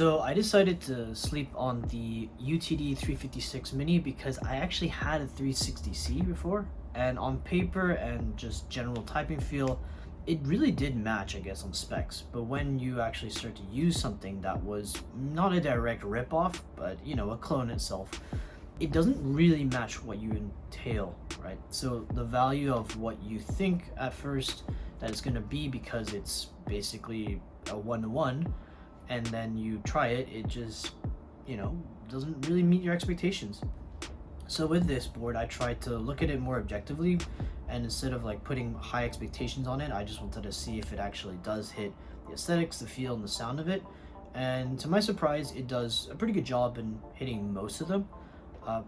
So I decided to sleep on the UTD 356 Mini because I actually had a 360C before, and on paper and just general typing feel, it really did match, I guess, on specs. But when you actually start to use something that was not a direct ripoff, but a clone itself, it doesn't really match what you entail, right? So the value of what you think at first that it's going to be, because it's basically a one-to-one, and then you try it, it just doesn't really meet your expectations. So with this board, I tried to look at it more objectively, and instead of like putting high expectations on it, I just wanted to see if it actually does hit the aesthetics, the feel, and the sound of it. And to my surprise, it does a pretty good job in hitting most of them,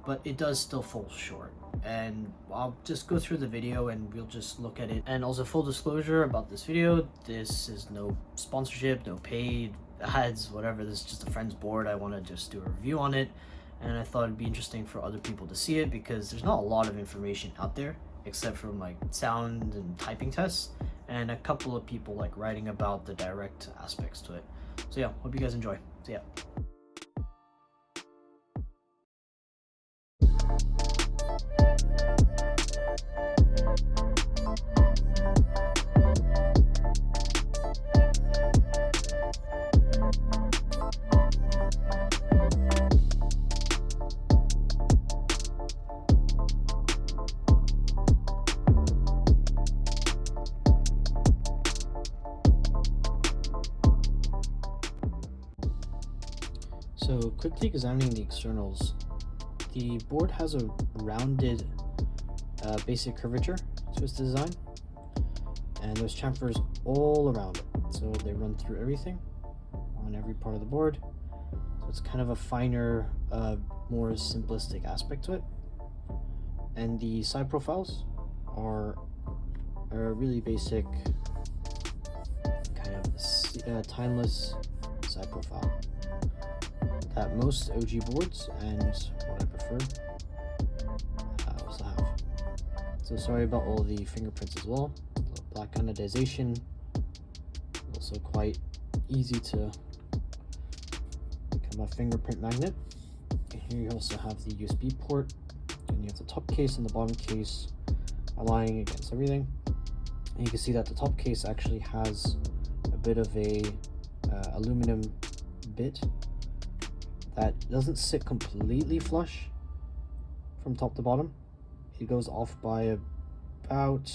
but it does still fall short. And I'll just go through the video and we'll just look at it. And also, full disclosure about this video, this is no sponsorship, no paid ads, whatever. This is just a friend's board. I want to just do a review on it, and I thought it'd be interesting for other people to see it because there's not a lot of information out there except from like sound and typing tests and a couple of people like writing about the direct aspects to it. So yeah, hope you guys enjoy. So yeah. So quickly examining the externals, the board has a rounded basic curvature to its design, and there's chamfers all around it, so they run through everything on every part of the board. So it's kind of a finer, more simplistic aspect to it. And the side profiles are a really basic kind of timeless side profile that most OG boards and what I prefer also have. So sorry about all the fingerprints as well. Black anodization, also quite easy to become a fingerprint magnet. And here you also have the USB port, and you have the top case and the bottom case aligning against everything. And you can see that the top case actually has a bit of a aluminum bit that doesn't sit completely flush from top to bottom. It goes off by about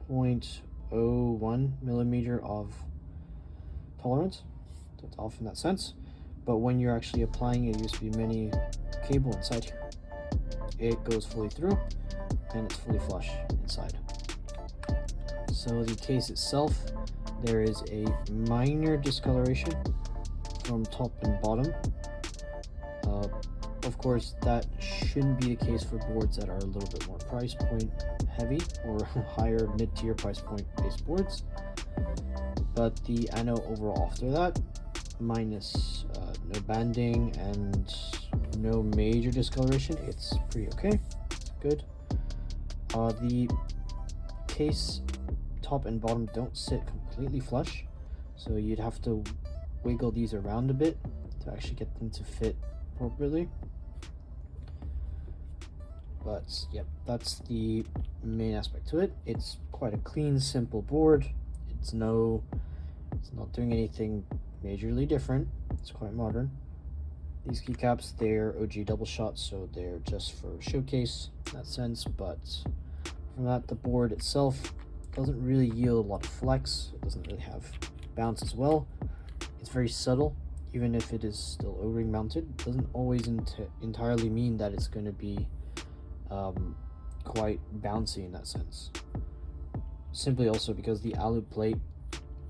0.01 millimeter of tolerance, so it's off in that sense. But when you're actually applying a USB mini cable inside here, it goes fully through and it's fully flush inside. So the case itself, there is a minor discoloration from top and bottom. Of course, that shouldn't be the case for boards that are a little bit more price point heavy or higher mid-tier price point based boards. But the ano overall after that, minus no banding and no major discoloration, it's pretty okay. It's good. The case top and bottom don't sit completely flush, so you'd have to wiggle these around a bit to actually get them to fit appropriately. But yep, that's the main aspect to it. It's quite a clean, simple board. It's not doing anything majorly different. It's quite modern. These keycaps, they're OG Doubleshots, so they're just for showcase in that sense. But from that, the board itself doesn't really yield a lot of flex. It doesn't really have bounce as well. It's very subtle. Even if it is still O-ring mounted, it doesn't always entirely mean that it's going to be quite bouncy in that sense. Simply also because the Lube plate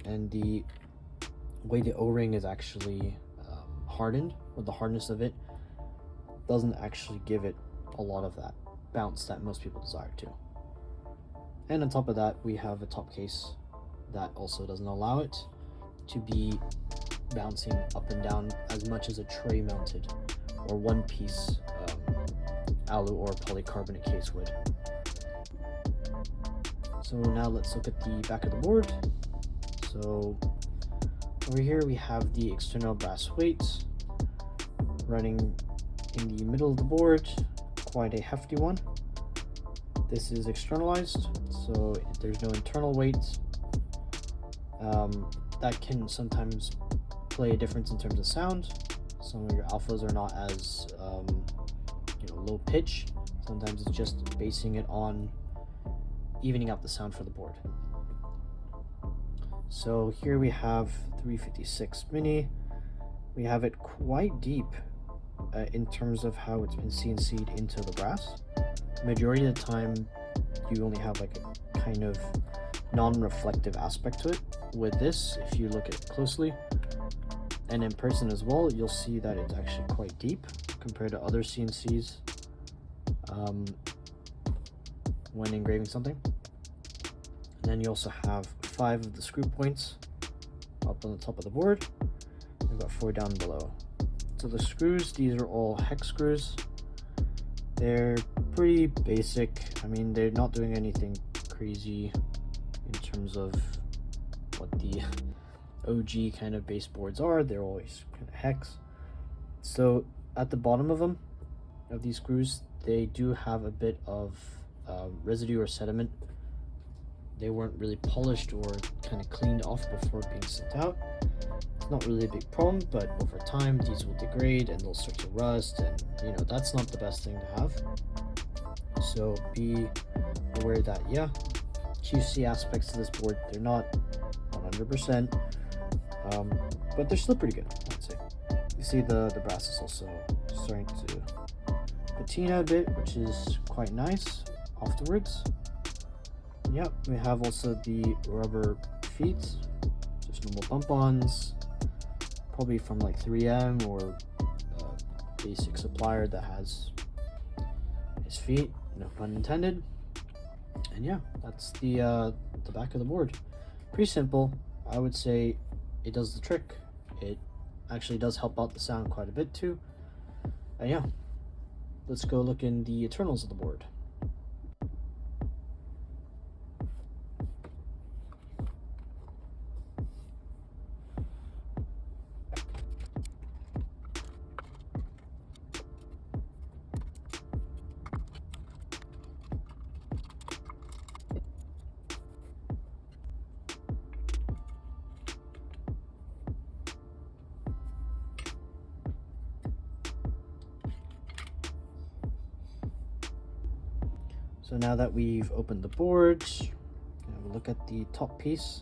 and the way the O-ring is actually hardened, or the hardness of it, doesn't actually give it a lot of that bounce that most people desire to. And on top of that, we have a top case that also doesn't allow it to be bouncing up and down as much as a tray mounted or one piece alu or polycarbonate case would. So now let's look at the back of the board. So Over here we have the external brass weights running in the middle of the board, quite a hefty one. This is externalized, so there's no internal weights. That can sometimes play a difference in terms of sound. Some of your alphas are not as low pitch. Sometimes it's just basing it on evening out the sound for the board. So here we have 356 mini. We have it quite deep in terms of how it's been CNC'd into the brass. Majority of the time you only have like a kind of non-reflective aspect to it. With this, if you look at it closely and in person as well, you'll see that it's actually quite deep compared to other CNCs when engraving something. And then you also have 5 of the screw points up on the top of the board. We've got 4 down below. So the screws, these are all hex screws. They're pretty basic. I mean, they're not doing anything crazy in terms of what the OG kind of baseboards are. They're always kind of hex. So at the bottom of them, of these screws, they do have a bit of residue or sediment. They weren't really polished or kind of cleaned off before being sent out. It's not really a big problem, but over time these will degrade and they'll start to rust, and that's not the best thing to have. So be aware that QC aspects to this board, they're not 100%, but they're still pretty good, I'd say. You see the brass is also starting to patina a bit, which is quite nice afterwards. Yep, we have also the rubber feet, just normal bump-ons, probably from like 3M or a basic supplier that has his feet, no pun intended. And yeah, that's the back of the board. Pretty simple. I would say it does the trick. It actually does help out the sound quite a bit too. And yeah, let's go look in the internals of the board. So now that we've opened the board, have a look at the top piece.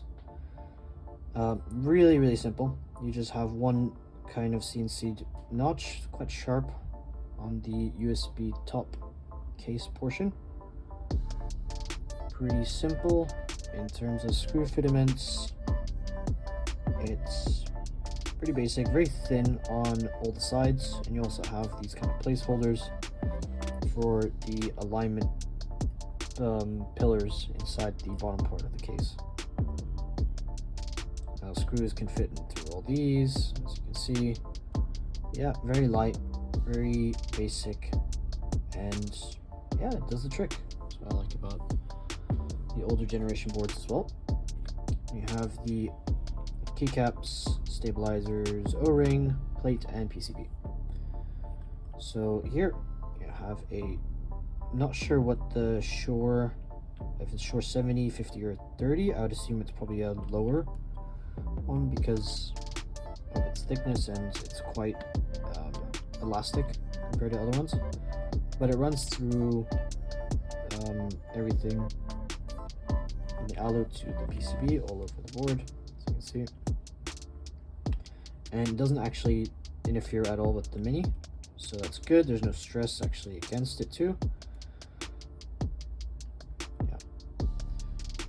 Really simple. You just have one kind of CNC notch, quite sharp, on the USB top case portion. Pretty simple in terms of screw fitments. It's pretty basic, very thin on all the sides, and you also have these kind of placeholders for the alignment pillars inside the bottom part of the case. Now screws can fit in through all these, as you can see. Yeah, very light, very basic, and yeah, it does the trick. That's what I like about the older generation boards as well. We have the keycaps, stabilizers, O-ring, plate, and PCB. So here you have a, not sure what the Shore, if it's Shore 70, 50, or 30. I would assume it's probably a lower one because of its thickness, and it's quite elastic compared to other ones. But it runs through everything from the alloy to the PCB all over the board, as you can see. And it doesn't actually interfere at all with the Mini, so that's good. There's no stress actually against it too.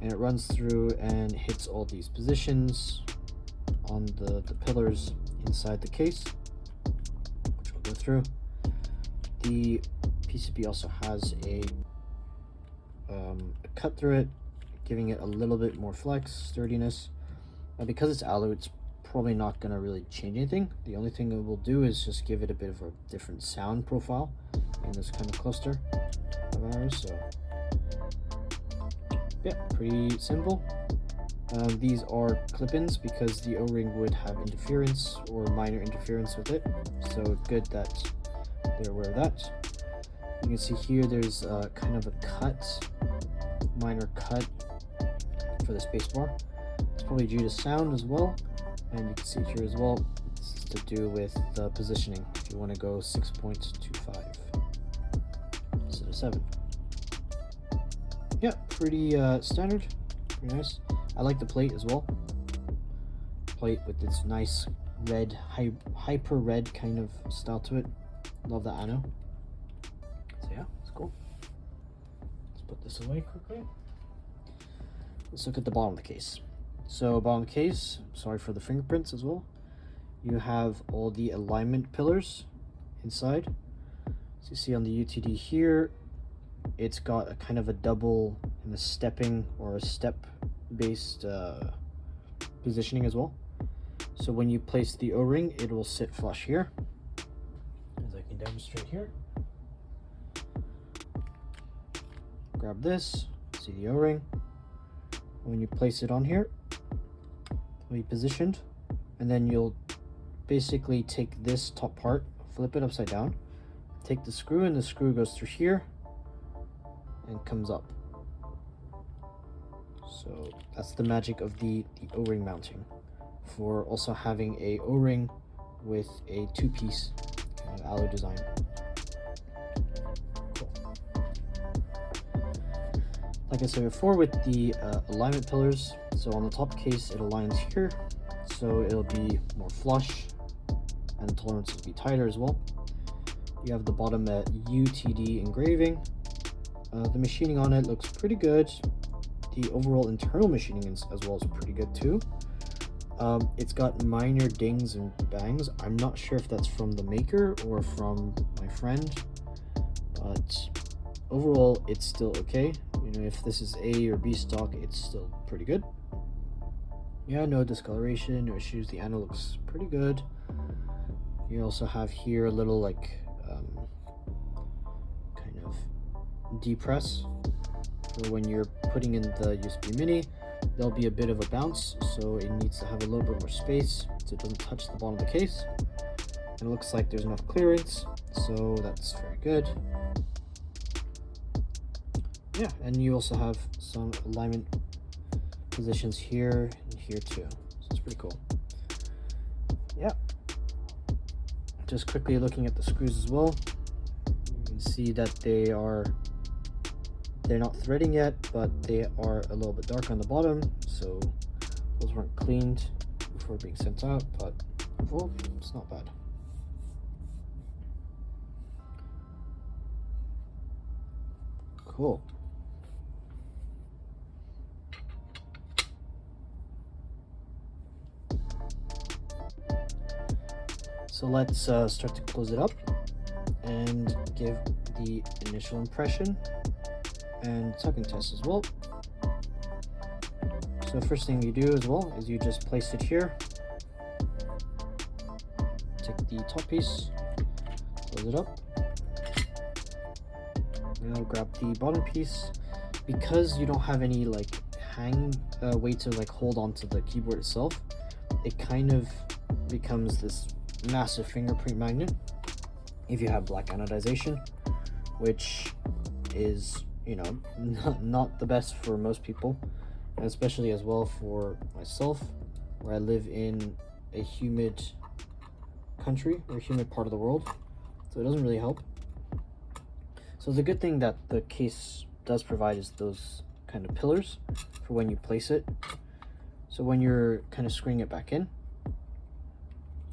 And it runs through and hits all these positions on the pillars inside the case, which we'll go through. The PCB also has a cut through it, giving it a little bit more flex, sturdiness. Because it's alloy, it's probably not going to really change anything. The only thing it will do is just give it a bit of a different sound profile in this kind of cluster of ours. So yeah, pretty simple. These are clip-ins because the O-ring would have interference or minor interference with it, so good that they're aware of that. You can see here there's kind of a cut, minor cut for the spacebar. It's probably due to sound as well, and you can see here as well, this is to do with the positioning. If you want to go 6.25 instead of 7. Yeah, pretty standard, pretty nice. I like the plate as well. Plate with its nice red, hyper red kind of style to it. Love that anno. So yeah, it's cool. Let's put this away quickly. Let's look at the bottom of the case. So bottom of the case, sorry for the fingerprints as well. You have all the alignment pillars inside. So you see on the UTD here, it's got a kind of a double and a stepping or a step based positioning as well. So when you place the O-ring, it will sit flush here, as I can demonstrate here. Grab this, see the O-ring. When you place it on here, it'll be positioned, and then you'll basically take this top part, flip it upside down, take the screw, and the screw goes through here and comes up. So that's the magic of the O-ring mounting, for also having a O-ring with a two-piece kind of alloy design. Cool. Like I said before, with the alignment pillars, so on the top case it aligns here, so it'll be more flush, and the tolerance will be tighter as well. You have the bottom UTD engraving. The machining on it looks pretty good. The overall internal machining as well is pretty good too. It's got minor dings and bangs. I'm not sure if that's from the maker or from my friend, but overall it's still okay. You know, if this is A or B stock, it's still pretty good. Yeah, no discoloration, no issues. The anno looks pretty good. You also have here a little like kind of depress. So when you're putting in the USB mini, there'll be a bit of a bounce, so it needs to have a little bit more space so it doesn't touch the bottom of the case. And it looks like there's enough clearance, so that's very good. Yeah, and you also have some alignment positions here and here too, so it's pretty cool. Yeah, just quickly looking at the screws as well, you can see that they're not threading yet, but they are a little bit dark on the bottom, so those weren't cleaned before being sent out, but overall, it's not bad. Cool. So let's start to close it up and give the initial impression and tucking test as well. So the first thing you do as well is you just place it here, take the top piece, close it up, now grab the bottom piece. Because you don't have any like way to like hold onto the keyboard itself, it kind of becomes this massive fingerprint magnet if you have black anodization, which is, you know, not the best for most people, and especially as well for myself, where I live in a humid country or a humid part of the world, so it doesn't really help. So the good thing that the case does provide is those kind of pillars for when you place it. So when you're kind of screwing it back in,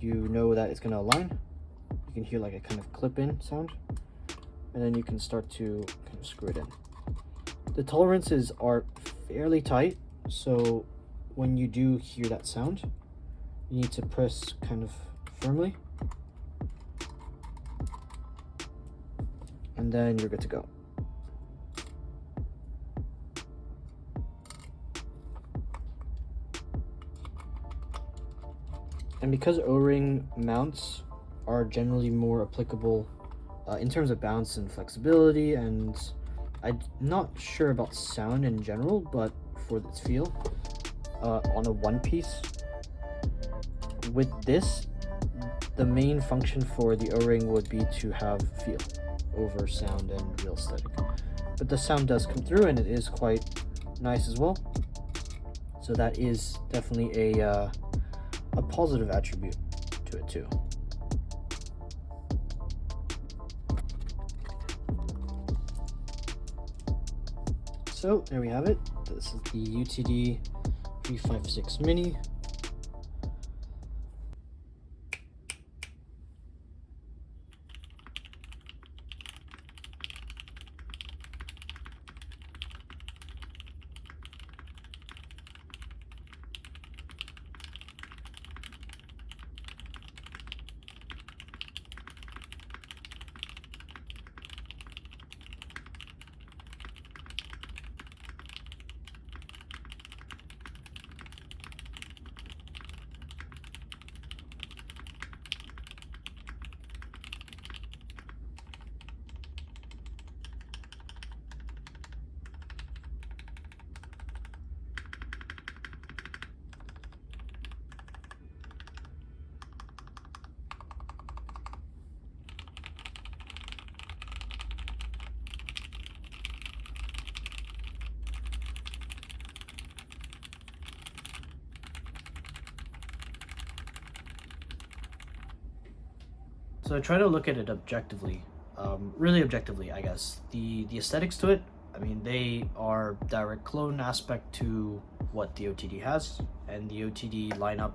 you know that it's going to align. You can hear like a kind of clip-in sound, and then you can start to kind of screw it in. The tolerances are fairly tight, so when you do hear that sound, you need to press kind of firmly, and then you're good to go. And because O-ring mounts are generally more applicable in terms of bounce and flexibility, and I'm not sure about sound in general, but for its feel, on a one piece. With this, the main function for the O-ring would be to have feel over sound and real aesthetic. But the sound does come through, and it is quite nice as well. So that is definitely a positive attribute to it too. So there we have it. This is the UTD 356 Mini. So I try to look at it objectively, really objectively, I guess. The aesthetics to it, I mean, they are direct clone aspect to what the OTD has, and the OTD lineup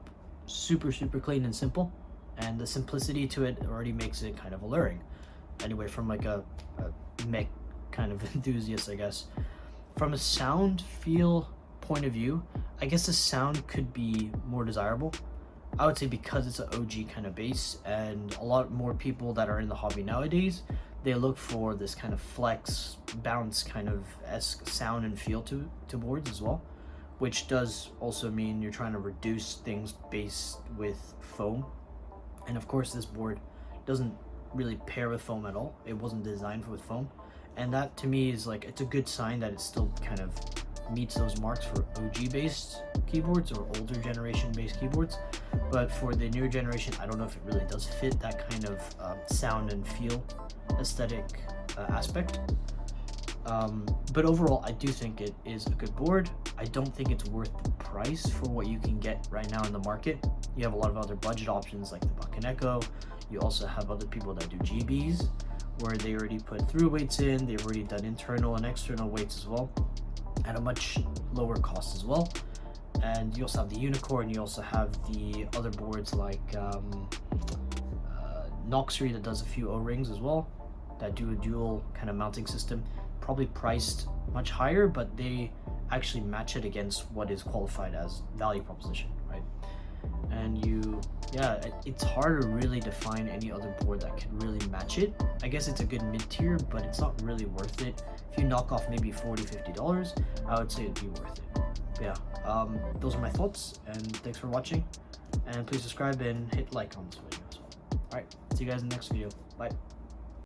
super clean and simple, and the simplicity to it already makes it kind of alluring. Anyway, from like a mech kind of enthusiast, I guess. From a sound feel point of view, I guess the sound could be more desirable. I would say because it's an OG kind of bass, and a lot more people that are in the hobby nowadays, they look for this kind of flex, bounce kind of esque sound and feel to boards as well, which does also mean you're trying to reduce things based with foam. And of course this board doesn't really pair with foam at all. It wasn't designed for with foam, and that to me is like, it's a good sign that it still kind of meets those marks for OG based keyboards or older generation based keyboards. But for the newer generation, I don't know if it really does fit that kind of sound and feel aesthetic aspect. But overall, I do think it is a good board. I don't think it's worth the price for what you can get right now in the market. You have a lot of other budget options like the Buck & Echo. You also have other people that do GBs, where they already put through weights in. They've already done internal and external weights as well, at a much lower cost as well. And you also have the Unicorn. You also have the other boards like Noxery that does a few O-rings as well, that do a dual kind of mounting system, probably priced much higher, but they actually match it against what is qualified as value proposition, right? And it's hard to really define any other board that can really match it. I guess it's a good mid-tier, but it's not really worth it. If you knock off maybe $40-50, I would say it'd be worth it. But yeah, those are my thoughts, and thanks for watching, and please subscribe and hit like on this video as well. Alright, see you guys in the next video. Bye.